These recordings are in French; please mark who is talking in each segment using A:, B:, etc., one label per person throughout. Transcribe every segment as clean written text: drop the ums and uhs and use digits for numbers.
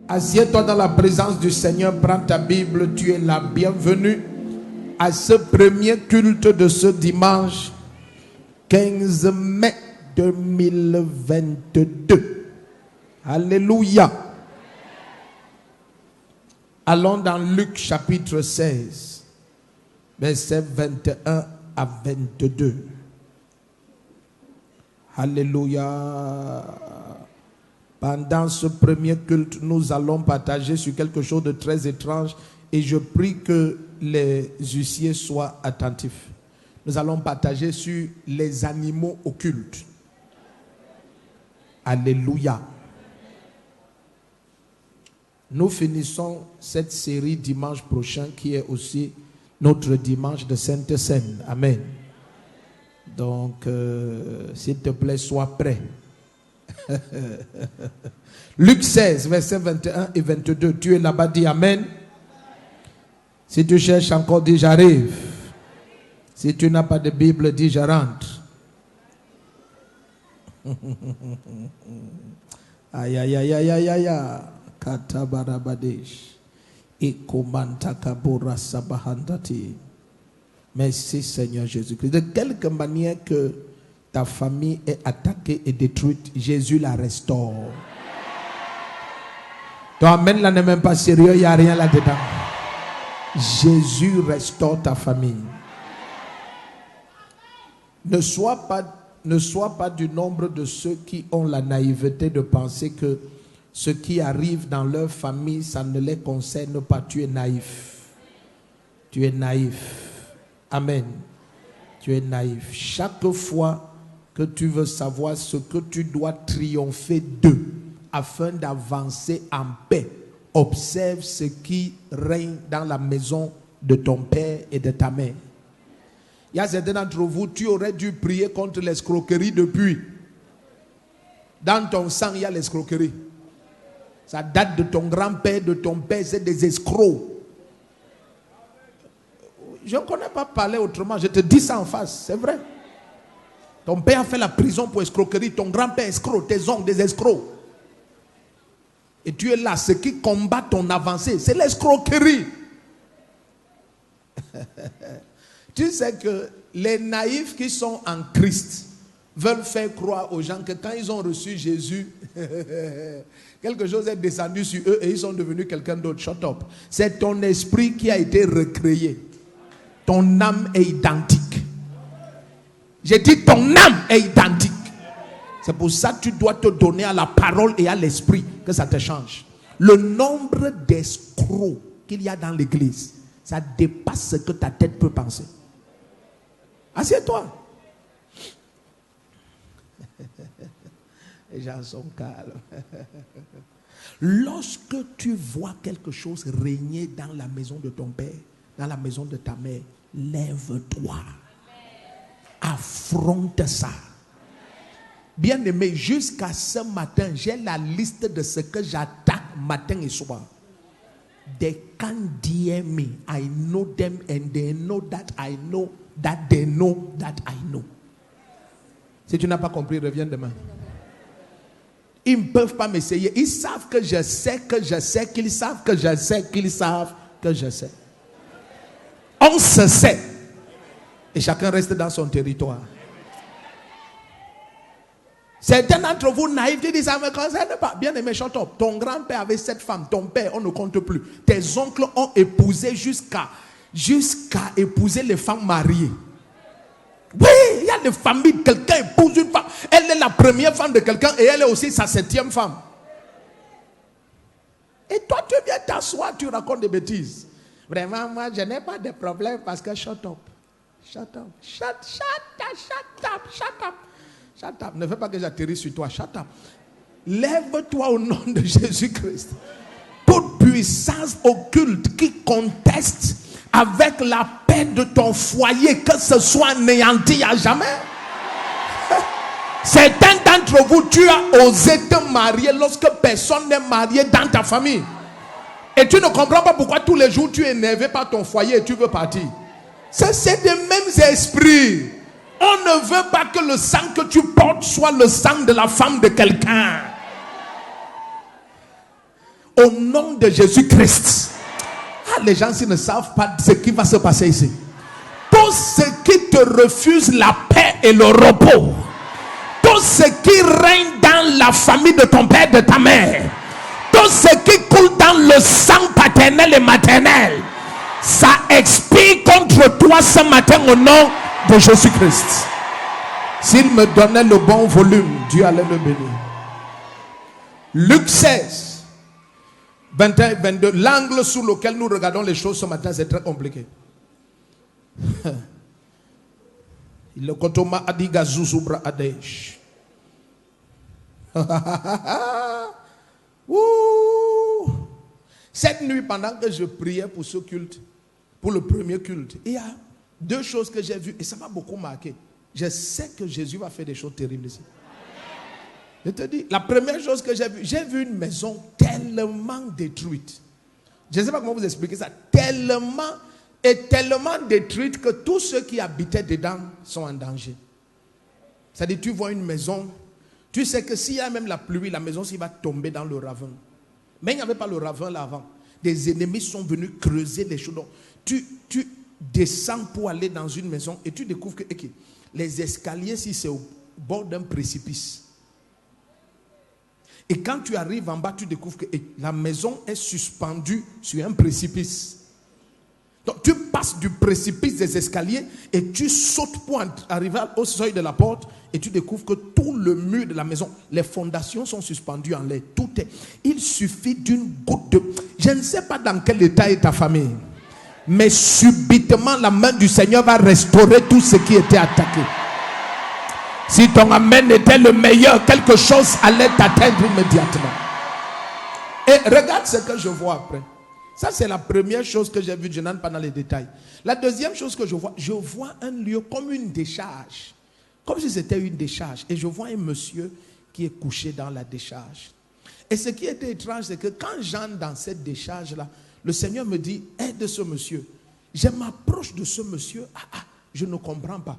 A: Assieds-toi dans la présence du Seigneur, prends ta Bible, tu es la bienvenue à ce premier culte de ce dimanche 15 mai 2022. Alléluia. Allons dans Luc chapitre 16, versets 21 à 22. Alléluia. Pendant ce premier culte, nous allons partager sur quelque chose de très étrange et je prie que les huissiers soient attentifs. Nous allons partager sur les animaux occultes. Alléluia. Nous finissons cette série dimanche prochain qui est aussi notre dimanche de Sainte Seine. Amen. Donc, s'il te plaît, sois prêt. Luc 16, versets 21 et 22. Tu es là-bas, dis Amen. Si tu cherches encore, dis j'arrive. Si tu n'as pas de Bible, dis je rentre. Aïe, aïe, aïe, aïe, aïe, aïe, aïe. Katabarabadesh. Ikomantakabura sabahandati. Merci Seigneur Jésus-Christ. De quelque manière que ta famille est attaquée et détruite, Jésus la restaure. Ton amen là n'est même pas sérieux, il n'y a rien là-dedans. Jésus restaure ta famille. Ne sois pas du nombre de ceux qui ont la naïveté de penser que ce qui arrive dans leur famille, ça ne les concerne pas. Tu es naïf. Tu es naïf. Amen. Tu es naïf. Chaque fois que tu veux savoir ce que tu dois triompher d'eux afin d'avancer en paix, observe ce qui règne dans la maison de ton père et de ta mère. Il y a certains d'entre vous, tu aurais dû prier contre l'escroquerie depuis. Dans ton sang, il y a l'escroquerie. Ça date de ton grand-père, de ton père, c'est des escrocs. Je ne connais pas parler autrement, je te dis ça en face, c'est vrai. Ton père a fait la prison pour escroquerie, ton grand-père escroc, tes oncles des escrocs. Et tu es là, ce qui combat ton avancée, c'est l'escroquerie. Tu sais que les naïfs qui sont en Christ veulent faire croire aux gens que quand ils ont reçu Jésus, quelque chose est descendu sur eux et ils sont devenus quelqu'un d'autre. Shut up. C'est ton esprit qui a été recréé. Ton âme est identique. J'ai dit ton âme est identique. C'est pour ça que tu dois te donner à la parole et à l'esprit que ça te change. Le nombre d'escrocs qu'il y a dans l'église, ça dépasse ce que ta tête peut penser. Assieds-toi. Les gens sont calmes. Lorsque tu vois quelque chose régner dans la maison de ton père, dans la maison de ta mère, lève-toi. Affronte ça. Bien-aimé, jusqu'à ce matin, j'ai la liste de ce que j'attaque matin et soir. They can't dear me. I know them and they know that I know that they know that I know. Si tu n'as pas compris, reviens demain. Ils ne peuvent pas m'essayer. Ils savent que je sais, qu'ils savent que je sais, qu'ils savent que je sais. On se sait. Et chacun reste dans son territoire. Certains d'entre vous naïfs disent ça me concerne pas. Bien aimé, shut up. Ton grand-père avait 7 femmes. Ton père, on ne compte plus. Tes oncles ont épousé jusqu'à épouser les femmes mariées. Oui, il y a des familles, quelqu'un épouse une femme. Elle est la première femme de quelqu'un et elle est aussi sa 7e femme. Et toi, tu viens t'asseoir, tu racontes des bêtises. Vraiment, moi, je n'ai pas de problème parce que shut up. Shut up. Shut up. Ne fais pas que j'atterrisse sur toi. Shut up. Lève-toi au nom de Jésus-Christ. Toute puissance occulte qui conteste avec la paix de ton foyer, que ce soit anéanti à jamais. Certains d'entre vous, tu as osé te marier lorsque personne n'est marié dans ta famille. Et tu ne comprends pas pourquoi tous les jours tu es énervé par ton foyer et tu veux partir. C'est des mêmes esprits. On ne veut pas que le sang que tu portes soit le sang de la femme de quelqu'un. Au nom de Jésus-Christ. Ah, les gens s'ils ne savent pas ce qui va se passer ici. Tout ce qui te refuse la paix et le repos, tout ce qui règne dans la famille de ton père, de ta mère, tout ce qui coule dans le sang paternel et maternel, ça expire contre toi ce matin au nom de Jésus-Christ. S'il me donnait le bon volume, Dieu allait le bénir. Luc 16, 21 et 22. L'angle sur lequel nous regardons les choses ce matin, c'est très compliqué. Il le kotoma adiga zuzubra adesh. Cette nuit, pendant que je priais pour ce culte, pour le premier culte, il y a deux choses que j'ai vues et ça m'a beaucoup marqué. Je sais que Jésus va faire des choses terribles ici. Je te dis, la première chose que j'ai vu une maison tellement détruite. Je ne sais pas comment vous expliquer ça. Tellement détruite que tous ceux qui habitaient dedans sont en danger. C'est-à-dire, tu vois une maison, tu sais que s'il y a même la pluie, la maison va tomber dans le ravin. Mais il n'y avait pas le ravin là avant. Des ennemis sont venus creuser les choses. Donc, tu descends pour aller dans une maison et tu découvres que les escaliers, si c'est au bord d'un précipice. Et quand tu arrives en bas, tu découvres que la maison est suspendue sur un précipice. Donc tu passes du précipice des escaliers et tu sautes pour arriver au seuil de la porte et tu découvres que tout le mur de la maison, les fondations sont suspendues en l'air. Tout est. Il suffit d'une goutte de. Je ne sais pas dans quel état est ta famille, mais subitement la main du Seigneur va restaurer tout ce qui était attaqué. Si ton amen était le meilleur, quelque chose allait t'atteindre immédiatement. Et regarde ce que je vois après. Ça, c'est la première chose que j'ai vue. Je n'entre pas dans les détails. La deuxième chose que je vois un lieu comme une décharge. Comme si c'était une décharge. Et je vois un monsieur qui est couché dans la décharge. Et ce qui était étrange, c'est que quand j'entre dans cette décharge-là, le Seigneur me dit, aide ce monsieur. Je m'approche de ce monsieur. Je ne comprends pas.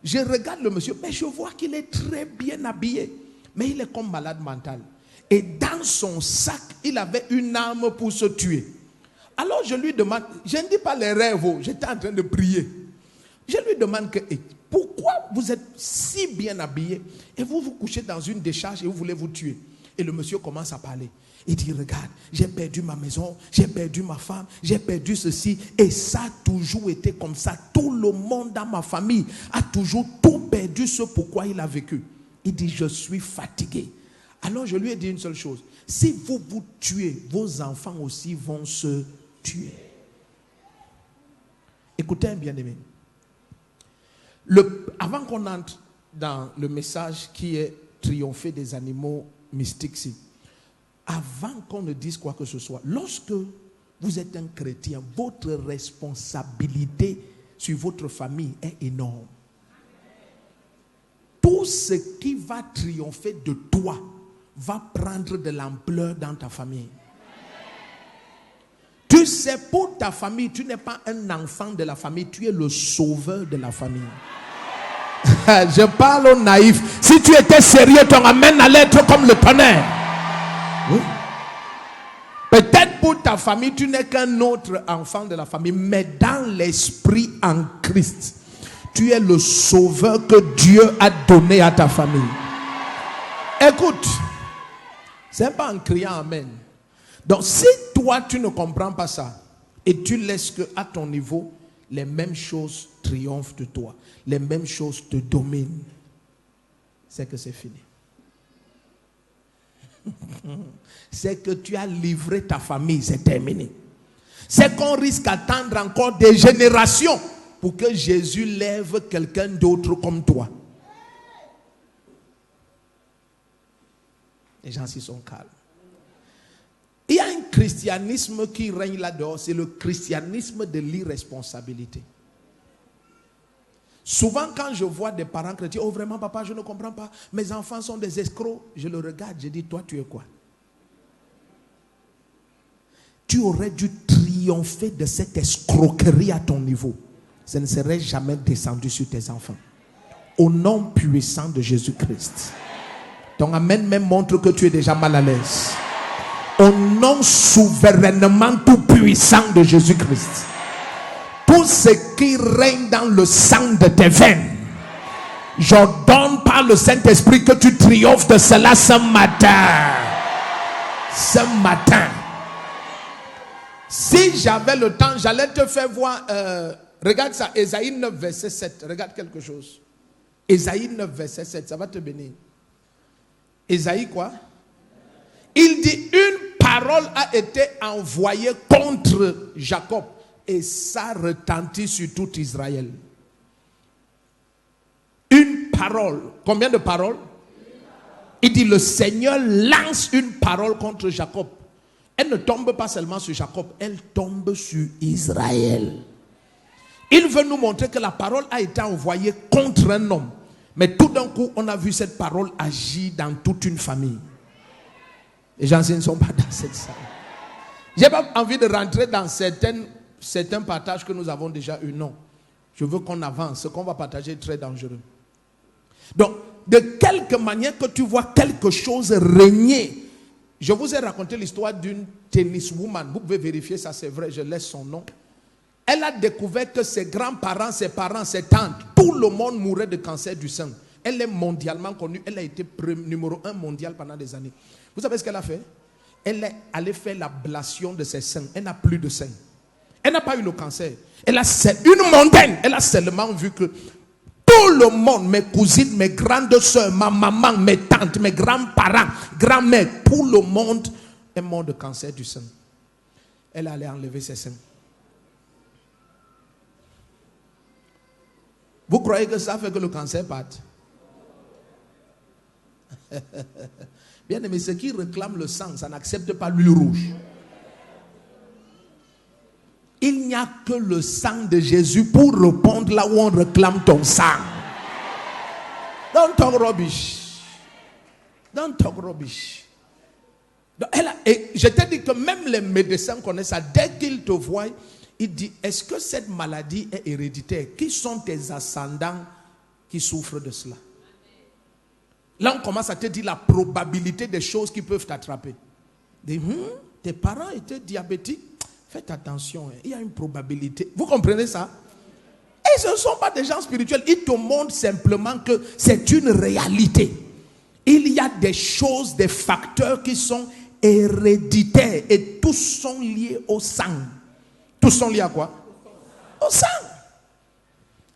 A: Je regarde le monsieur, mais je vois qu'il est très bien habillé. Mais il est comme malade mental. Et dans son sac, il avait une arme pour se tuer. Alors je lui demande, je ne dis pas les rêves, j'étais en train de prier. Je lui demande pourquoi vous êtes si bien habillé et vous vous couchez dans une décharge et vous voulez vous tuer. Et le monsieur commence à parler. Il dit, regarde, j'ai perdu ma maison, j'ai perdu ma femme, j'ai perdu ceci. Et ça a toujours été comme ça. Tout le monde dans ma famille a toujours tout perdu ce pourquoi il a vécu. Il dit, je suis fatigué. Alors je lui ai dit une seule chose. Si vous vous tuez, vos enfants aussi vont se tuer. Écoutez, bien-aimé. Avant qu'on entre dans le message qui est triompher des animaux mystiques, avant qu'on ne dise quoi que ce soit, lorsque vous êtes un chrétien, votre responsabilité sur votre famille est énorme. Tout ce qui va triompher de toi va prendre de l'ampleur dans ta famille. Tu sais, pour ta famille, tu n'es pas un enfant de la famille, tu es le sauveur de la famille. Je parle aux naïfs. Si tu étais sérieux, ton amen allait être comme le tonnerre. Oui. Peut-être pour ta famille, tu n'es qu'un autre enfant de la famille, mais dans l'esprit en Christ, tu es le sauveur que Dieu a donné à ta famille. Écoute, c'est pas en criant amen. Donc si toi tu ne comprends pas ça et tu laisses que à ton niveau les mêmes choses triomphent de toi, les mêmes choses te dominent, c'est que c'est fini. C'est que tu as livré ta famille, c'est terminé. C'est qu'on risque d'attendre encore des générations pour que Jésus lève quelqu'un d'autre comme toi. Les gens s'y sont calmes. Il y a un christianisme qui règne là-dehors, c'est le christianisme de l'irresponsabilité. Souvent quand je vois des parents chrétiens, oh vraiment papa, je ne comprends pas, mes enfants sont des escrocs, je le regarde, je dis, toi tu es quoi? Tu aurais dû triompher de cette escroquerie à ton niveau. Ça ne serait jamais descendu sur tes enfants. Au nom puissant de Jésus-Christ. Ton amen même montre que tu es déjà mal à l'aise. au nom souverainement tout-puissant de Jésus-Christ. Tout ce qui règne dans le sang de tes veines, j'ordonne par le Saint-Esprit que tu triomphes de cela ce matin. Ce matin. Si j'avais le temps, j'allais te faire voir. Regarde ça, Ésaïe 9, verset 7. Regarde quelque chose. Ésaïe 9, verset 7, ça va te bénir. Ésaïe quoi? Il dit, une parole a été envoyée contre Jacob et ça retentit sur tout Israël. Une parole. Combien de paroles? Il dit, le Seigneur lance une parole contre Jacob. Elle ne tombe pas seulement sur Jacob, elle tombe sur Israël. Il veut nous montrer que la parole a été envoyée contre un homme. Mais tout d'un coup, on a vu cette parole agir dans toute une famille. Les gens ne sont pas dans cette salle. Je n'ai pas envie de rentrer dans certains partages que nous avons déjà eu. Non. Je veux qu'on avance. Ce qu'on va partager est très dangereux. Donc, de quelque manière que tu vois quelque chose régner. Je vous ai raconté l'histoire d'une tenniswoman. Vous pouvez vérifier ça, c'est vrai, je laisse son nom. Elle a découvert que ses grands-parents, ses parents, ses tantes, tout le monde mourait de cancer du sein. Elle est mondialement connue. Elle a été numéro 1 mondial pendant des années. Vous savez ce qu'elle a fait? Elle est allée faire l'ablation de ses seins. Elle n'a plus de seins. Elle n'a pas eu le cancer. Elle a une mondaine. Elle a seulement vu que tout le monde, mes cousines, mes grandes soeurs, ma maman, mes tantes, mes grands-parents, grand-mères, tout le monde est mort de cancer du sein. Elle est allée enlever ses seins. Vous croyez que ça fait que le cancer parte? Bien aimé, ceux qui réclament le sang, ça n'accepte pas l'huile rouge. Il n'y a que le sang de Jésus pour répondre là où on réclame ton sang. Don't talk rubbish. Don't talk rubbish. Et je te dis que même les médecins connaissent ça. Dès qu'ils te voient, ils disent, est-ce que cette maladie est héréditaire? Qui sont tes ascendants qui souffrent de cela? Là, on commence à te dire la probabilité des choses qui peuvent t'attraper. Tes parents étaient diabétiques. Faites attention, il y a une probabilité. Vous comprenez ça? Et ce ne sont pas des gens spirituels. Ils te montrent simplement que c'est une réalité. Il y a des choses, des facteurs qui sont héréditaires. Et tous sont liés au sang. Tous sont liés à quoi? Au sang.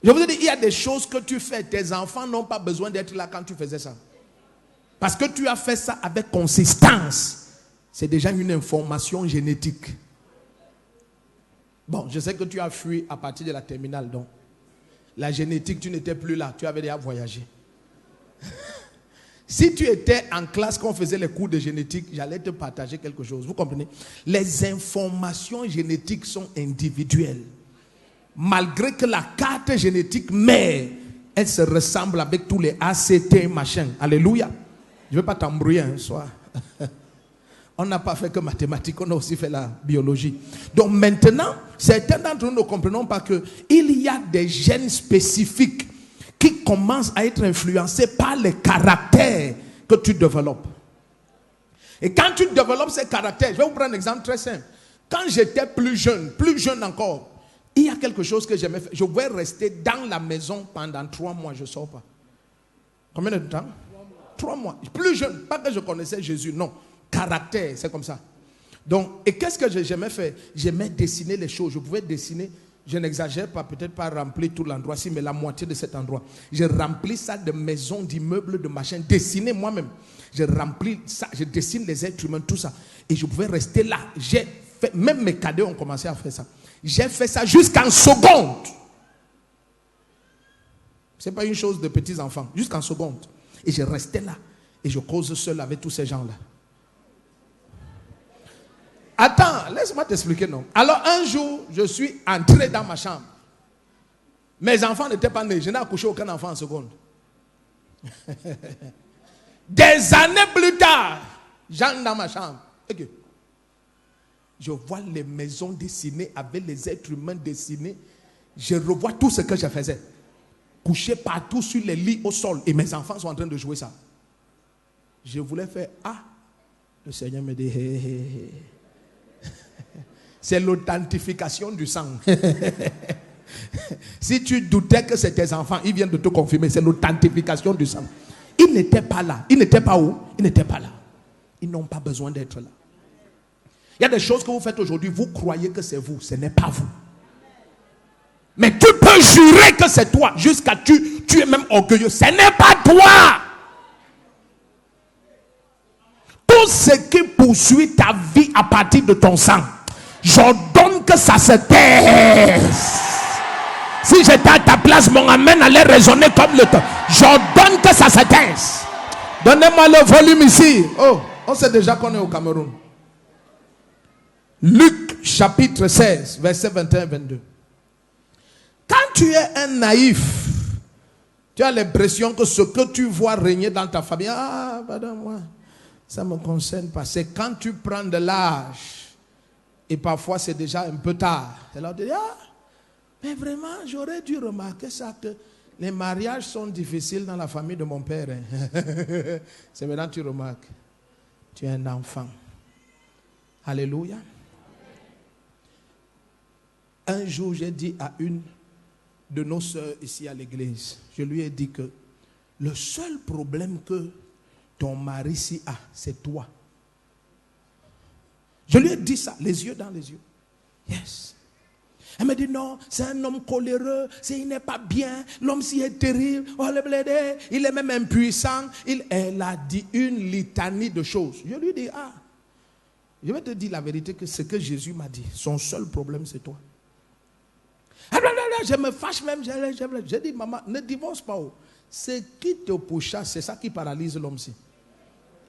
A: Je vous ai dit, il y a des choses que tu fais. Tes enfants n'ont pas besoin d'être là quand tu faisais ça. Parce que tu as fait ça avec consistance. C'est déjà une information génétique. Bon, je sais que tu as fui à partir de la terminale. Donc, la génétique, tu n'étais plus là. Tu avais déjà voyagé. Si tu étais en classe quand on faisait les cours de génétique, j'allais te partager quelque chose. Vous comprenez? Les informations génétiques sont individuelles. Malgré que la carte génétique mère, elle se ressemble avec tous les ACT machin. Alléluia. Je ne veux pas t'embrouiller un soir. On n'a pas fait que mathématiques, on a aussi fait la biologie. Donc maintenant, certains d'entre nous ne comprenons pas qu'il y a des gènes spécifiques qui commencent à être influencés par les caractères que tu développes. Et quand tu développes ces caractères, je vais vous prendre un exemple très simple. Quand j'étais plus jeune encore, il y a quelque chose que j'aimais faire. Je pouvais rester dans la maison pendant 3 mois, je ne sors pas. Combien de temps? 3 mois. Plus jeune, pas que je connaissais Jésus, non. Caractère, c'est comme ça. Donc, et qu'est-ce que j'aimais faire? J'aimais dessiner les choses. Je pouvais dessiner, je n'exagère pas, peut-être pas remplir tout l'endroit, mais la moitié de cet endroit. Je remplis ça de maisons, d'immeubles, de machins, dessiner moi-même. Je remplis ça, je dessine les êtres humains, tout ça. Et je pouvais rester là. J'ai fait, même mes cadets ont commencé à faire ça. J'ai fait ça jusqu'en seconde. Ce n'est pas une chose de petits enfants, jusqu'en seconde. Et je restais là. Et je cause seul avec tous ces gens-là. Attends, laisse-moi t'expliquer, non. Alors un jour, je suis entré dans ma chambre. Mes enfants n'étaient pas nés. Je n'ai accouché aucun enfant en seconde. Des années plus tard, j'entre dans ma chambre. Okay. Je vois les maisons dessinées avec les êtres humains dessinés. Je revois tout ce que je faisais. Couché partout sur les lits au sol. Et mes enfants sont en train de jouer ça. Je voulais faire Le Seigneur me dit, hé, hé, hé. C'est l'authentification du sang. Si tu doutais que c'est tes enfants, ils viennent de te confirmer. C'est l'authentification du sang. Ils n'étaient pas là. Ils n'étaient pas où? Ils n'étaient pas là. Ils n'ont pas besoin d'être là. Il y a des choses que vous faites aujourd'hui. Vous croyez que c'est vous. Ce n'est pas vous. Mais tu peux jurer que c'est toi. Jusqu'à tu es même orgueilleux. Ce n'est pas toi. Tout ce qui poursuit ta vie à partir de ton sang, j'ordonne que ça se taise. Si j'étais à ta place, mon amen allait résonner comme le temps. J'ordonne que ça se taise. Donnez-moi le volume ici. Oh, on sait déjà qu'on est au Cameroun. Luc chapitre 16, verset 21-22. Quand tu es un naïf, tu as l'impression que ce que tu vois régner dans ta famille, ah, pardon, moi, ça ne me concerne pas. C'est quand tu prends de l'âge, et parfois c'est déjà un peu tard. Et là, on te dit, ah, mais vraiment, j'aurais dû remarquer ça, que les mariages sont difficiles dans la famille de mon père. C'est maintenant que tu remarques. Tu es un enfant. Alléluia. Un jour, j'ai dit à une de nos sœurs ici à l'église, je lui ai dit que le seul problème que ton mari ici a, c'est toi. Je lui ai dit ça, les yeux dans les yeux. Yes. Elle me dit non, c'est un homme coléreux, il n'est pas bien, l'homme ci est terrible, oh le blédé, il est même impuissant. Elle a dit une litanie de choses. Je lui ai dit, ah, je vais te dire la vérité, que ce que Jésus m'a dit, son seul problème c'est toi. Je me fâche même, je dis maman, ne divorce pas. Ce qui te pousse, c'est ça qui paralyse l'homme-ci.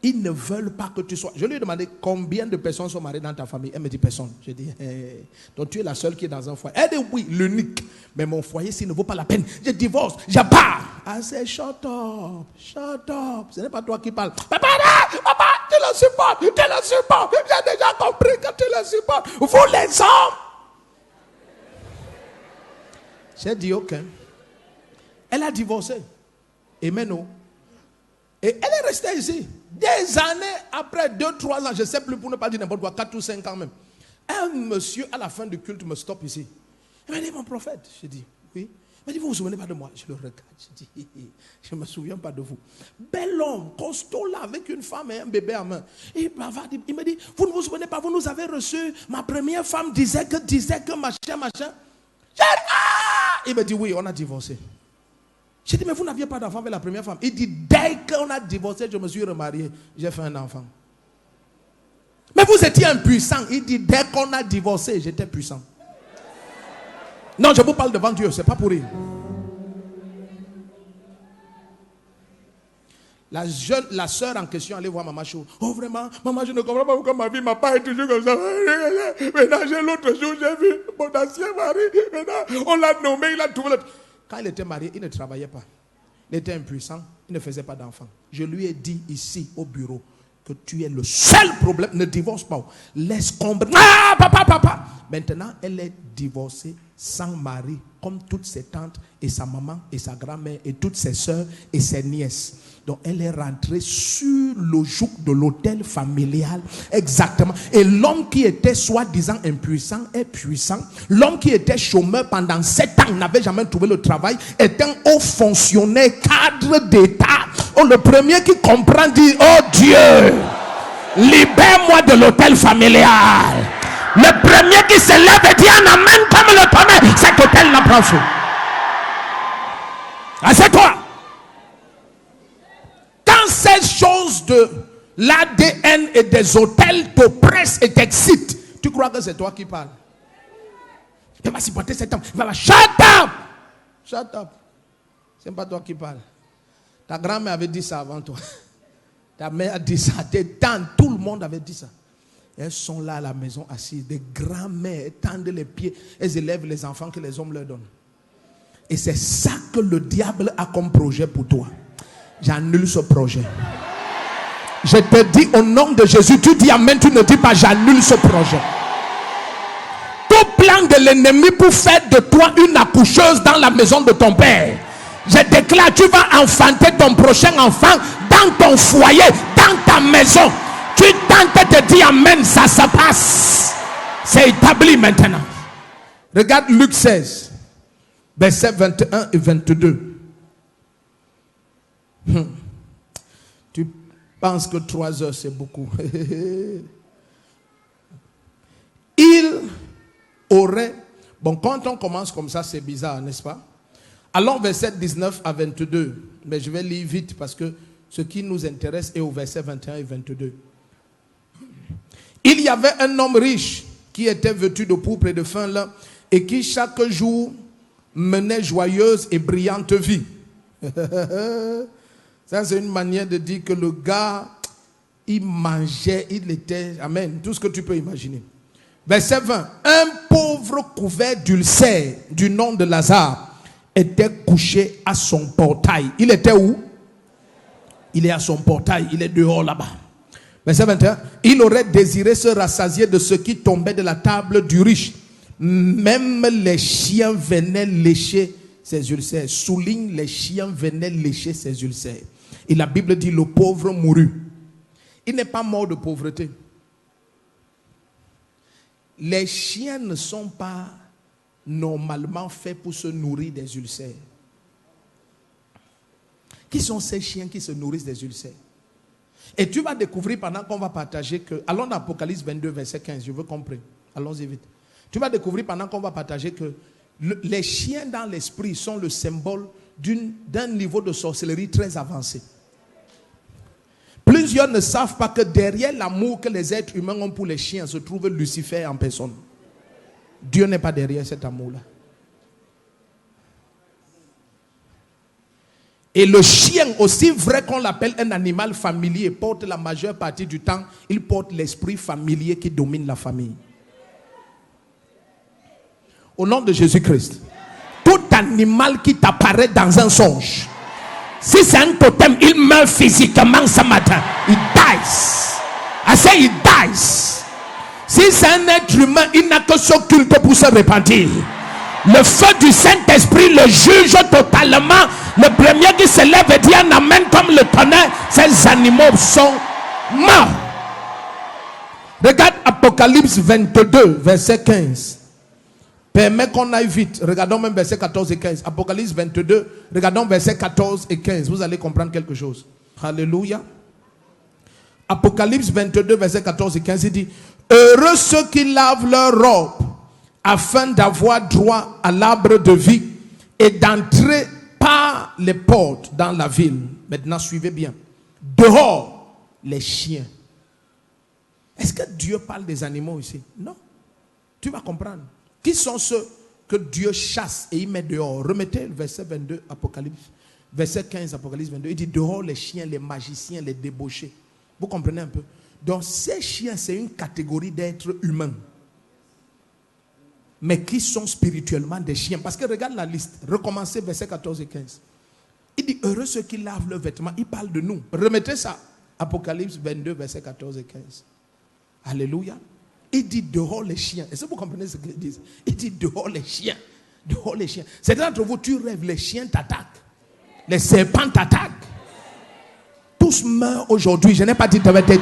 A: Ils ne veulent pas que tu sois. Je lui ai demandé combien de personnes sont mariées dans ta famille. Elle me dit personne. Je dis, hey. Donc tu es la seule qui est dans un foyer. Elle dit oui, l'unique. Mais mon foyer, s'il ne vaut pas la peine, je divorce, je pars. Ah, c'est shut up, shut up. Ce n'est pas toi qui parles. Papa, tu le supportes, J'ai déjà compris que tu le supportes. Vous les hommes. J'ai dit ok. Elle a divorcé. Et maintenant, et elle est restée ici. Des années après, 2-3 ans, je ne sais plus pour ne pas dire n'importe quoi, 4 ou 5 ans même. Un monsieur à la fin du culte me stoppe ici. Il m'a dit, mon prophète. Je dis, oui. Il m'a dit, vous ne vous souvenez pas de moi? Je le regarde. Je dis, je ne me souviens pas de vous. Bel homme, costaud là, avec une femme et un bébé en main. Il me dit, vous ne vous souvenez pas, vous nous avez reçu. Ma première femme disait que machin. Il me dit, oui, on a divorcé. J'ai dit, mais vous n'aviez pas d'enfant avec la première femme. Il dit, dès qu'on a divorcé, je me suis remarié. J'ai fait un enfant. Mais vous étiez impuissant. Il dit, dès qu'on a divorcé, j'étais puissant. Non, je vous parle devant Dieu, c'est pas pour rire. La sœur en question allait voir Maman Chou. Oh vraiment, maman, je ne comprends pas pourquoi ma vie m'a pas été toujours comme ça. Maintenant, j'ai l'autre jour, j'ai vu mon ancien mari. Maintenant, on l'a nommé, il a trouvé le... Quand il était marié, il ne travaillait pas. Il était impuissant, il ne faisait pas d'enfant. Je lui ai dit ici au bureau que tu es le seul problème. Ne divorce pas. Laisse combler. Ah, papa. Maintenant, elle est divorcée sans mari, comme toutes ses tantes et sa maman et sa grand-mère et toutes ses soeurs et ses nièces. Donc, elle est rentrée sur le joug de l'hôtel familial. Exactement. Et l'homme qui était soi-disant impuissant est puissant. L'homme qui était chômeur pendant 7 ans, il n'avait jamais trouvé le travail, est un haut fonctionnaire, cadre d'État. Oh, le premier qui comprend dit, oh Dieu, libère-moi de l'hôtel familial. Le premier qui se lève et dit en amen comme le tonnerre, cet hôtel n'en prend feu. Ah, c'est toi. Quand ces choses de l'ADN et des hôtels t'oppressent et t'excitent, tu crois que c'est toi qui parles. Tu vas supporter cet homme. Shut up. Shut up. C'est pas toi qui parles. Ta grand-mère avait dit ça avant toi. Ta mère a dit ça. Tes tantes, tout le monde avait dit ça. Elles sont là à la maison assises. Des grands-mères, elles tendent les pieds. Elles élèvent les enfants que les hommes leur donnent. Et c'est ça que le diable a comme projet pour toi. J'annule ce projet. Je te dis au nom de Jésus, tu dis amen, tu ne dis pas j'annule ce projet. Tout plan de l'ennemi pour faire de toi une accoucheuse dans la maison de ton père. Je déclare, tu vas enfanter ton prochain enfant dans ton foyer, dans ta maison. Tu tentes de dire amen, ça se passe. C'est établi maintenant. Regarde Luc 16, versets 21 et 22. Tu penses que 3 heures c'est beaucoup. Il aurait... Bon, quand on commence comme ça, c'est bizarre, n'est-ce pas? Allons verset 19 à 22. Mais je vais lire vite parce que ce qui nous intéresse est au verset 21 et 22. Il y avait un homme riche qui était vêtu de pourpre et de fin lin et qui chaque jour menait joyeuse et brillante vie. Ça, c'est une manière de dire que le gars, il mangeait, il était... Amen. Tout ce que tu peux imaginer. Verset 20. Un pauvre couvert d'ulcères du nom de Lazare était couché à son portail. Il était où? Il est à son portail. Il est dehors là-bas. Verset 21. Il aurait désiré se rassasier de ce qui tombait de la table du riche. Même les chiens venaient lécher ses ulcères. Souligne, les chiens venaient lécher ses ulcères. Et la Bible dit, le pauvre mourut. Il n'est pas mort de pauvreté. Les chiens ne sont pas normalement faits pour se nourrir des ulcères. Qui sont ces chiens qui se nourrissent des ulcères? Et tu vas découvrir pendant qu'on va partager que... Allons dans Apocalypse 22, verset 15, je veux comprendre. Allons-y vite. Tu vas découvrir pendant qu'on va partager que les chiens dans l'esprit sont le symbole d'un niveau de sorcellerie très avancé. Plusieurs ne savent pas que derrière l'amour que les êtres humains ont pour les chiens se trouve Lucifer en personne. Dieu n'est pas derrière cet amour-là. Et le chien, aussi vrai qu'on l'appelle un animal familier, porte la majeure partie du temps, il porte l'esprit familier qui domine la famille. Au nom de Jésus-Christ. Tout animal qui t'apparaît dans un songe, si c'est un totem, il meurt physiquement ce matin. Il dies. I say he dies. Si c'est un être humain, il n'a que son culte pour se repentir. Le feu du Saint-Esprit le juge totalement. Le premier qui se lève et dit un amen comme le tonnerre, ces animaux sont morts. Regarde Apocalypse 22, verset 15. Permets qu'on aille vite. Regardons même verset 14 et 15. Apocalypse 22, regardons verset 14 et 15. Vous allez comprendre quelque chose. Alléluia. Apocalypse 22, verset 14 et 15, il dit: heureux ceux qui lavent leurs robes afin d'avoir droit à l'arbre de vie et d'entrer par les portes dans la ville. Maintenant, suivez bien. Dehors, les chiens. Est-ce que Dieu parle des animaux ici? Non. Tu vas comprendre. Qui sont ceux que Dieu chasse et il met dehors? Remettez le verset 22, Apocalypse. Verset 15, Apocalypse 22. Il dit dehors les chiens, les magiciens, les débauchés. Vous comprenez un peu? Donc ces chiens, c'est une catégorie d'êtres humains. Mais qui sont spirituellement des chiens. Parce que regarde la liste. Recommencez verset 14 et 15. Il dit heureux ceux qui lavent leurs vêtements. Il parle de nous. Remettez ça. Apocalypse 22, verset 14 et 15. Alléluia. Il dit dehors les chiens. Est-ce que vous comprenez ce qu'il dit? Il dit dehors les chiens. Dehors les chiens. Certains d'entre vous, tu rêves, les chiens t'attaquent. Les serpents t'attaquent. Tous meurent aujourd'hui. Je n'ai pas dit they dies.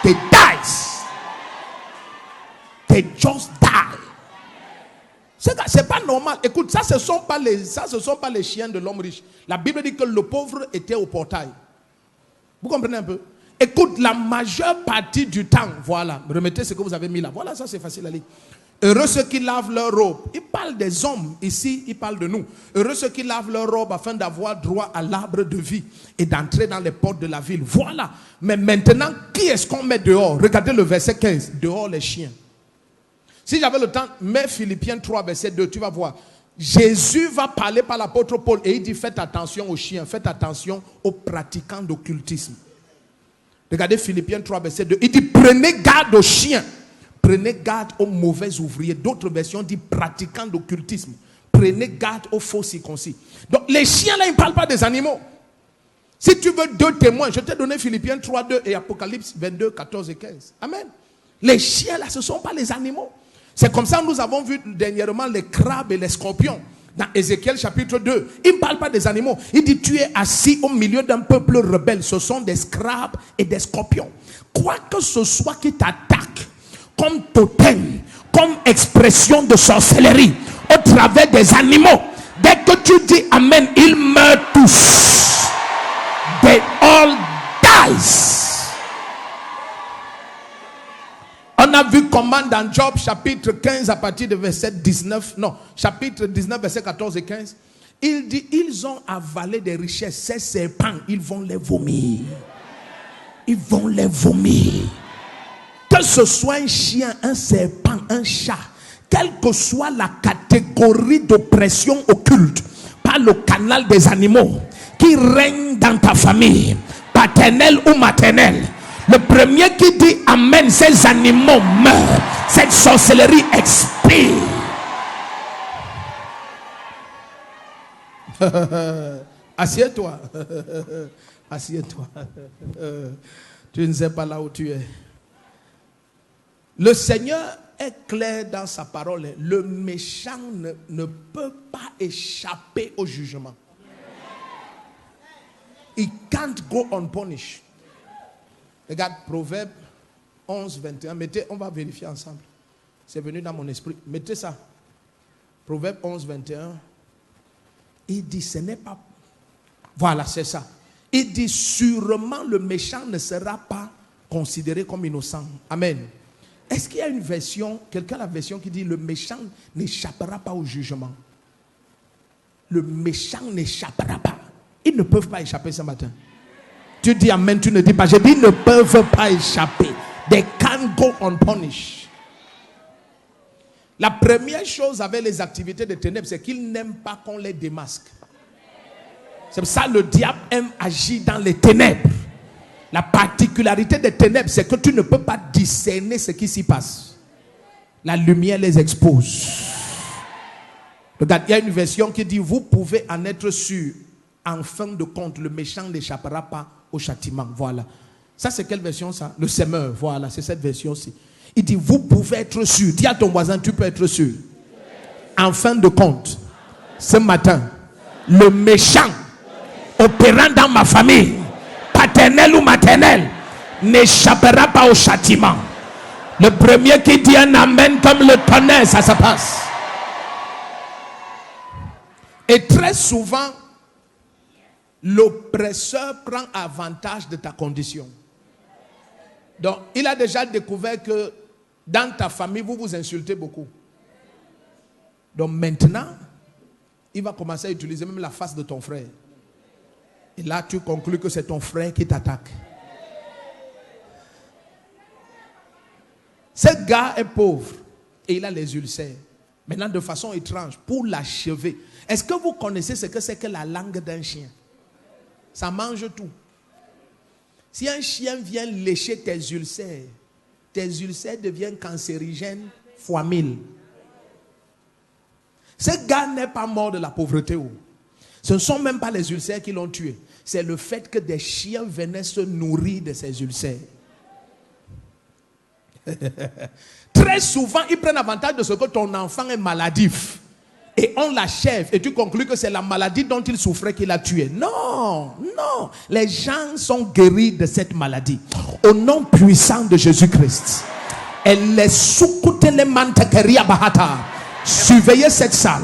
A: They dies. They just die. C'est pas normal. Écoute, ça ce sont pas les chiens de l'homme riche. La Bible dit que le pauvre était au portail. Vous comprenez un peu? Écoute, la majeure partie du temps, voilà, remettez ce que vous avez mis là. Voilà, ça c'est facile à lire. Heureux ceux qui lavent leurs robes. Il parle des hommes. Ici, il parle de nous. Heureux ceux qui lavent leurs robes afin d'avoir droit à l'arbre de vie et d'entrer dans les portes de la ville. Voilà. Mais maintenant, qui est-ce qu'on met dehors? Regardez le verset 15. Dehors les chiens. Si j'avais le temps, mets Philippiens 3, verset 2, tu vas voir. Jésus va parler par l'apôtre Paul et il dit faites attention aux chiens, faites attention aux pratiquants d'occultisme. Regardez Philippiens 3, verset 2. Il dit prenez garde aux chiens. Prenez garde aux mauvais ouvriers. D'autres versions disent pratiquants d'occultisme. Prenez garde aux faux circoncis. Donc les chiens là, ils ne parlent pas des animaux. Si tu veux deux témoins, je t'ai donné Philippiens 3, 2 et Apocalypse 22, 14 et 15. Amen. Les chiens là, ce ne sont pas les animaux. C'est comme ça que nous avons vu dernièrement les crabes et les scorpions. Dans Ézéchiel chapitre 2, il ne parle pas des animaux. Il dit, tu es assis au milieu d'un peuple rebelle. Ce sont des crabes et des scorpions. Quoi que ce soit qui t'attaque comme totem, comme expression de sorcellerie, au travers des animaux, dès que tu dis Amen, ils meurent tous. They all dies. On a vu comment dans Job chapitre 15 à partir de verset 19, non, chapitre 19 verset 14 et 15, il dit, ils ont avalé des richesses, ces serpents, ils vont les vomir. Ils vont les vomir. Que ce soit un chien, un serpent, un chat, quelle que soit la catégorie d'oppression occulte par le canal des animaux qui règne dans ta famille, paternelle ou maternelle, le premier qui dit Amen, ces animaux meurent. Cette sorcellerie expire. Assieds-toi. Assieds-toi. Tu ne sais pas là où tu es. Le Seigneur est clair dans sa parole. Le méchant ne peut pas échapper au jugement. He can't go unpunished. Regarde Proverbe 11, 21. Mettez, on va vérifier ensemble. C'est venu dans mon esprit. Mettez ça. Proverbe 11, 21. Il dit, ce n'est pas... Voilà, c'est ça. Il dit, sûrement le méchant ne sera pas considéré comme innocent. Amen. Est-ce qu'il y a une version, quelqu'un a la version qui dit, le méchant n'échappera pas au jugement? Le méchant n'échappera pas. Ils ne peuvent pas échapper ce matin. Tu dis Amen, tu ne dis pas. Je dis, ils ne peuvent pas échapper. They can't go unpunished. La première chose avec les activités des ténèbres, c'est qu'ils n'aiment pas qu'on les démasque. C'est pour ça que le diable aime agir dans les ténèbres. La particularité des ténèbres, c'est que tu ne peux pas discerner ce qui s'y passe. La lumière les expose. Regarde, il y a une version qui dit, vous pouvez en être sûr. En fin de compte, le méchant n'échappera pas au châtiment. Voilà. Ça, c'est quelle version ça? Le semeur. Voilà, c'est cette version-ci. Il dit, vous pouvez être sûr. Dis à ton voisin, tu peux être sûr. En fin de compte, ce matin, le méchant opérant dans ma famille, paternelle ou maternelle, n'échappera pas au châtiment. Le premier qui dit un amen comme le tonnerre, ça se passe. Et très souvent, l'oppresseur prend avantage de ta condition. Donc, il a déjà découvert que dans ta famille, vous vous insultez beaucoup. Donc maintenant, il va commencer à utiliser même la face de ton frère. Et là, tu conclus que c'est ton frère qui t'attaque. Ce gars est pauvre et il a les ulcères. Maintenant, de façon étrange, pour l'achever. Est-ce que vous connaissez ce que c'est que la langue d'un chien? Ça mange tout. Si un chien vient lécher tes ulcères deviennent cancérigènes fois 1000. Ce gars n'est pas mort de la pauvreté. Ce ne sont même pas les ulcères qui l'ont tué. C'est le fait que des chiens venaient se nourrir de ces ulcères. Très souvent, ils prennent avantage de ce que ton enfant est maladif. Et on l'achève. Et tu conclus que c'est la maladie dont il souffrait qui l'a tué. Non, non. Les gens sont guéris de cette maladie. Au nom puissant de Jésus-Christ. Surveillez cette salle.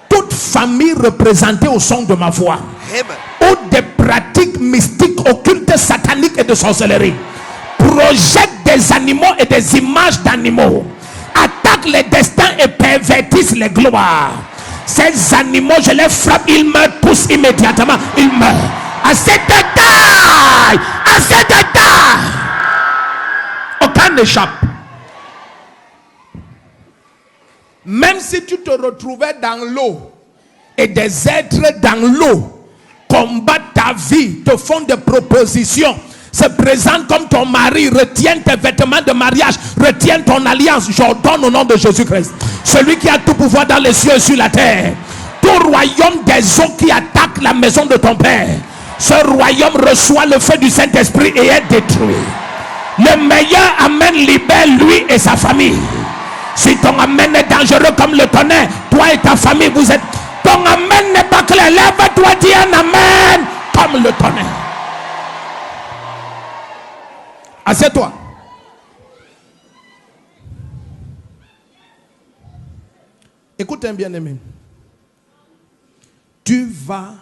A: Toute famille représentée au son de ma voix. Ou des pratiques mystiques, occultes, sataniques et de sorcellerie. Projettent des animaux et des images d'animaux. Attaquent les destins et pervertissent les gloires. Ces animaux, je les frappe, ils meurent tous immédiatement. Ils meurent. À cette taille, à cette taille, aucun n'échappe. Même si tu te retrouvais dans l'eau et des êtres dans l'eau combattent ta vie, te font des propositions, se présentent comme ton mari, retiennent tes vêtements de mariage, retiennent ton alliance, j'ordonne au nom de Jésus-Christ, celui qui a tout pouvoir dans les cieux et sur la terre, tout royaume des eaux qui attaque la maison de ton père, ce royaume reçoit le feu du Saint-Esprit et est détruit. Le meilleur amen libère lui et sa famille. Si ton amen est dangereux comme le tonnerre, toi et ta famille, vous êtes ton amen n'est pas clair, lève-toi, dis un amen comme le tonnerre. Assieds-toi. Écoute un bien-aimé. Tu vas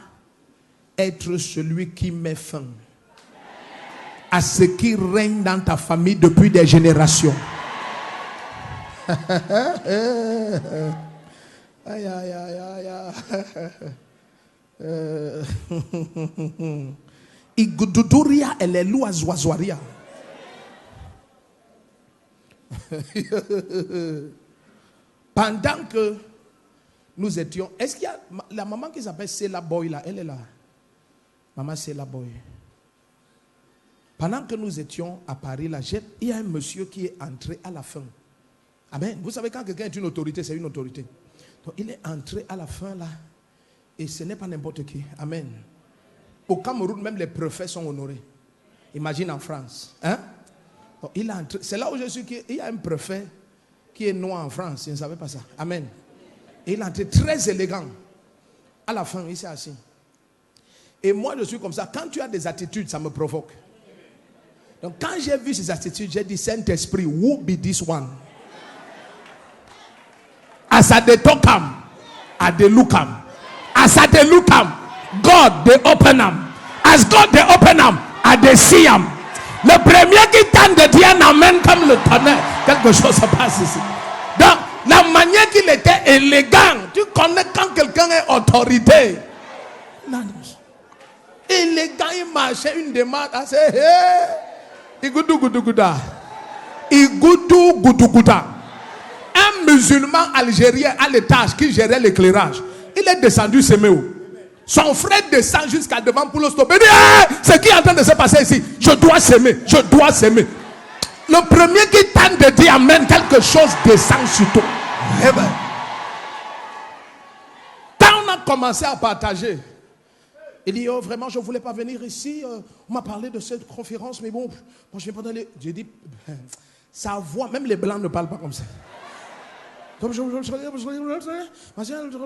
A: être celui qui met fin à ce qui règne dans ta famille depuis des générations. Aïe, aïe, aïe, aïe. Igududuria elelu azwazoaria. Pendant que nous étions, est-ce qu'il y a la maman qui s'appelle Sela Boy là, elle est là. Maman Sela Boy. Pendant que nous étions à Paris là, il y a un monsieur qui est entré à la fin. Amen. Vous savez, quand quelqu'un est une autorité, c'est une autorité. Donc il est entré à la fin là, et ce n'est pas n'importe qui. Amen. Au Cameroun, même les préfets sont honorés. Imagine en France. Hein? Donc, il est entré. C'est là où je suis qu'il y a un préfet qui est noir en France. Je ne savais pas ça. Amen. Et il est entré très élégant. À la fin, il s'est assis. Et moi, je suis comme ça. Quand tu as des attitudes, ça me provoque. Donc, quand j'ai vu ces attitudes, j'ai dit, Saint-Esprit, who be this one? As I dey talk am, I dey look am. As I dey look am, God dey open am. As God dey open am, I dey see am. Le premier qui tente de dire un amen comme le tonnerre, quelque chose se passe ici. Donc, la manière qu'il était élégant, tu connais quand quelqu'un est autorité. Élégant, il marchait une démarche assez. Igudu guduguda. Igudu guduguda. Un musulman algérien à l'étage qui gérait l'éclairage, il est descendu s'aimer. Son frère descend jusqu'à devant pour le stopper. Il dit, hey, ce qui est en train de se passer ici, je dois s'aimer, je dois s'aimer. Le premier qui tente de dire amen, quelque chose descend sur toi. Quand on a commencé à partager, il dit, oh, vraiment, je ne voulais pas venir ici. On m'a parlé de cette conférence, mais bon, moi, je ne vais pas aller. J'ai dit, sa voix, même les blancs ne parlent pas comme ça. Je ne vais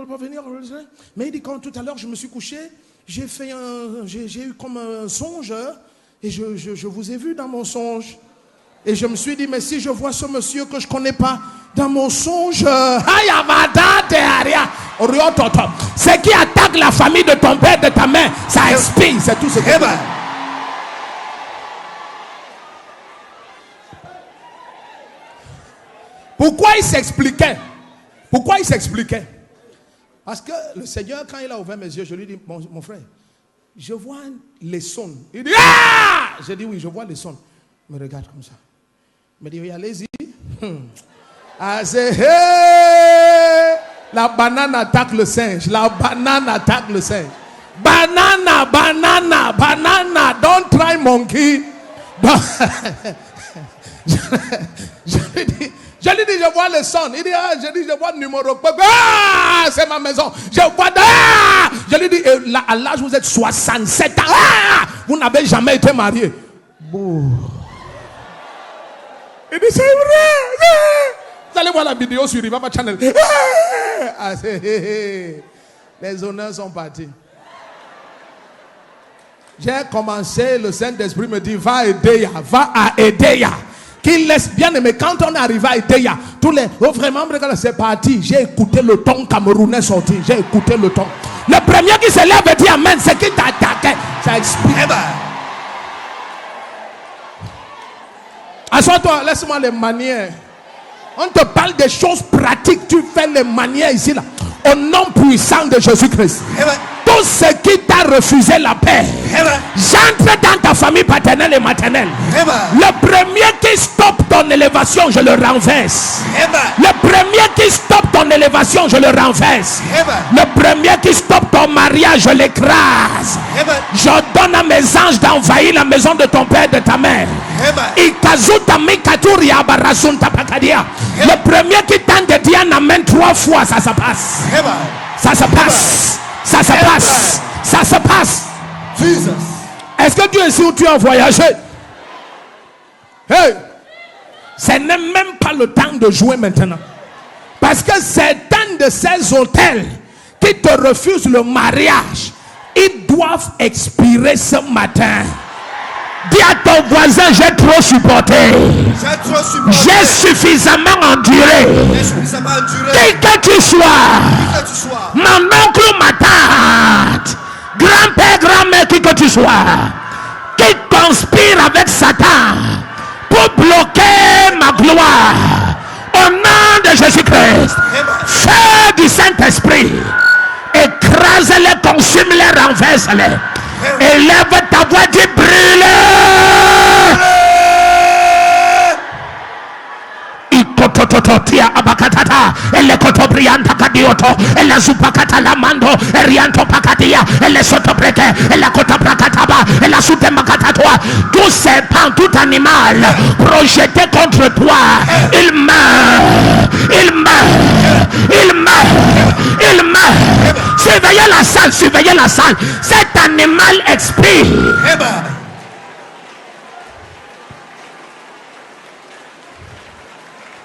A: pas venir. Mais il dit, quand tout à l'heure, je me suis couché, j'ai eu comme un songe, et je vous ai vu dans mon songe. Et je me suis dit, mais si je vois ce monsieur que je ne connais pas dans mon songe, ce qui attaque la famille de ton père, de ta mère, ça expire, c'est tout ce que Pourquoi il s'expliquait? Pourquoi il s'expliquait? Parce que le Seigneur, quand il a ouvert mes yeux, je lui dis, mon frère, je vois les sons. Il dit, ah! Je dis, oui, je vois les sons. Il me regarde comme ça. Il me dit, oui, allez-y. Ah, c'est, hey! La banane attaque le singe. La banane attaque le singe. Banana, banana, banana. Don't try monkey. Je lui dis, je vois le son. Il dit, ah, je vois le numéro. Ah, c'est ma maison. Je vois. Ah! Je lui dis, là, à l'âge où vous êtes 67 ans, ah! Vous n'avez jamais été marié. Bouh. Il dit, c'est vrai. Vous allez voir la vidéo sur Rivava Channel. Ah, les honneurs sont partis. J'ai commencé, le Saint-Esprit me dit, va à Edea, va à Edea. Qu'il laisse bien aimer. Quand on est arrivé à Edea, tous les. Oh, vraiment, c'est parti. J'ai écouté le ton camerounais sorti. J'ai écouté le ton. Le premier qui se lève et dit amen, c'est qui t'attaquait. Ça explique. Assois-toi, laisse-moi les manières. On te parle des choses pratiques. Tu fais les manières ici, là. Au nom puissant de Jésus-Christ. Tout ce qui t'a refusé la paix, j'entre dans ta famille paternelle et maternelle. Le premier qui stoppe ton élévation, je le renverse. Le premier qui stoppe ton élévation, je le renverse. Le premier qui stoppe ton mariage, je l'écrase. Je donne à mes anges d'envahir la maison de ton père et de ta mère. Le premier qui tente de dire un amen 3 fois, ça se passe. Ça se passe. Ça se passe. Ça se passe. Est-ce que tu es ici où tu as voyagé? Hey! Ce n'est même pas le temps de jouer maintenant. Parce que certains de ces hôtels qui qui te refusent le mariage, ils doivent expirer ce matin. Dis à ton voisin, j'ai trop supporté. J'ai suffisamment enduré. Qui que tu sois, mon oncle ou ma tante, grand-père, grand-mère, qui que tu sois, qui conspire avec Satan pour bloquer ma gloire, au nom de Jésus-Christ, feu du Saint-Esprit, écrase-les, consume-les, renverse-les. Élève ta voix, dis brûle. Ikotototia abakatata, elle kotobrianta kadioto, elle zupakata lamando, erianto pakatia, elle sotopreke, elle kotoprakataba, elle soute makatatoa. Tout serpent, tout animal projeté contre toi, il meurt, il meurt, il meurt, il meurt. Surveillez la salle, surveillez la salle. Cet animal expire.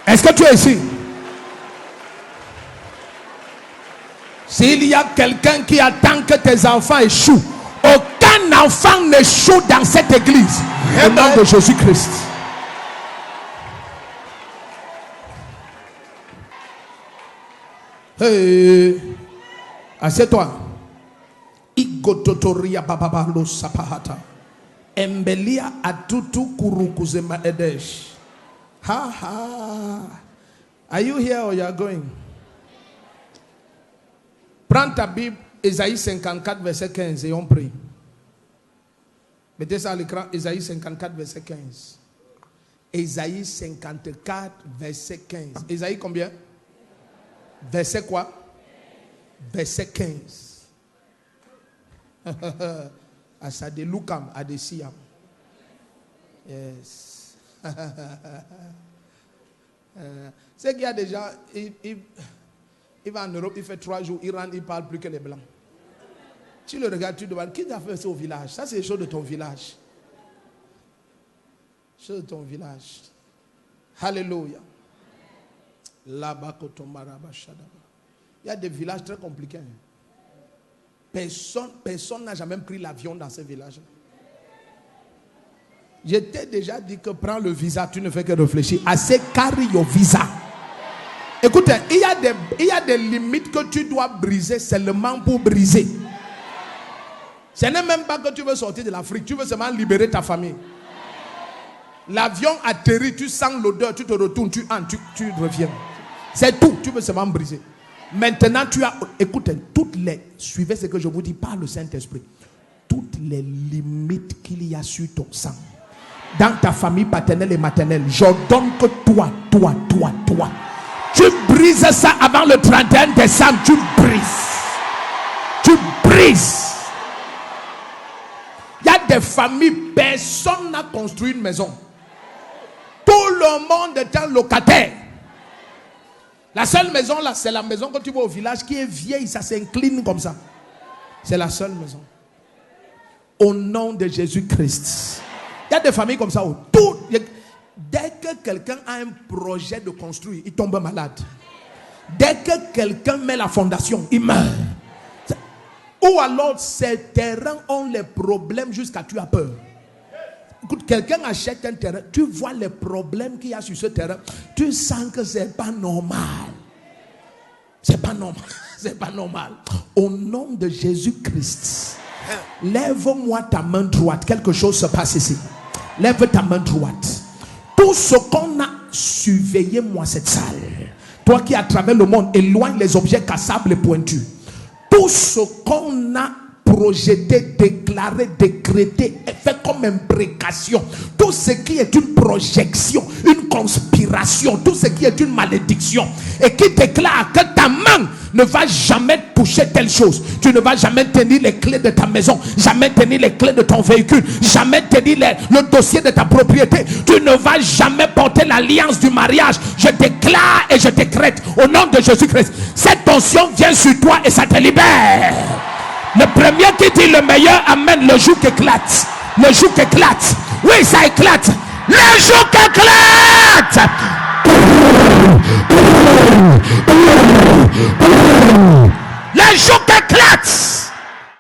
A: Est-ce que tu es ici? S'il y a quelqu'un qui attend que tes enfants échouent, aucun enfant n'échoue dans cette église. Au nom de Jésus-Christ. Hey. Assieds-toi. Igototoria bababalo sapahata. Embelia atutu kurukuzema edesh. Ha ha. Are you here or you are going? Prends ta Bible, Ésaïe 54, verset 15, et on prie. Mettez ça à l'écran, Ésaïe 54, verset 15. Ésaïe 54, verset 15. Ésaïe combien? Verset quoi? Verset 15. Asade Lukam Adesiam. Yes. C'est qu'il y a des gens, il va en Europe, il fait 3 jours, il rentre, il parle plus que les blancs. Tu le regardes, tu te demandes, qui t'a fait ça au village? Ça, c'est les choses de ton village. Choses de ton village. Alléluia. Il y a des villages très compliqués. Personne n'a jamais pris l'avion dans ces villages. Je t'ai déjà dit que prends le visa, tu ne fais que réfléchir. Assez carry your visa. Écoutez, il y a des limites que tu dois briser seulement pour briser. Ce n'est même pas que tu veux sortir de l'Afrique, tu veux seulement libérer ta famille. L'avion atterrit, tu sens l'odeur, tu te retournes, tu entres, tu reviens. C'est tout, tu veux seulement briser. Maintenant, tu as, écoutez, suivez ce que je vous dis par le Saint-Esprit. Toutes les limites qu'il y a sur ton sang, dans ta famille paternelle et maternelle, j'ordonne que toi, tu brises ça avant le 31 décembre, tu brises. Il y a des familles, personne n'a construit une maison. Tout le monde est un locataire. La seule maison là, c'est la maison que tu vois au village qui est vieille, ça s'incline comme ça. C'est la seule maison. Au nom de Jésus-Christ. Il y a des familles comme ça où dès que quelqu'un a un projet de construire, il tombe malade. Dès que quelqu'un met la fondation, il meurt. Ou alors ces terrains ont les problèmes jusqu'à tu as peur. Écoute, quelqu'un achète un terrain, tu vois les problèmes qu'il y a sur ce terrain, tu sens que c'est pas normal. C'est pas normal. C'est pas normal. Au nom de Jésus-Christ, lève-moi ta main droite. Quelque chose se passe ici. Lève ta main droite. Tout ce qu'on a, surveillez-moi cette salle. Toi qui à travers le monde éloigne les objets cassables et pointus. Tout ce qu'on a projeté, déclaré, décrété, fait comme imprécation, tout ce qui est une projection, une conspiration, tout ce qui est une malédiction, et qui déclare que ta main ne va jamais toucher telle chose. Tu ne vas jamais tenir les clés de ta maison, jamais tenir les clés de ton véhicule, jamais tenir le dossier de ta propriété. Tu ne vas jamais porter l'alliance du mariage. Je déclare et je décrète au nom de Jésus-Christ. Cette onction vient sur toi et ça te libère. Le premier qui dit le meilleur amène le jour qui éclate. Le jour qui éclate. Oui, ça éclate. Le jour qui éclate. Les jours éclatent.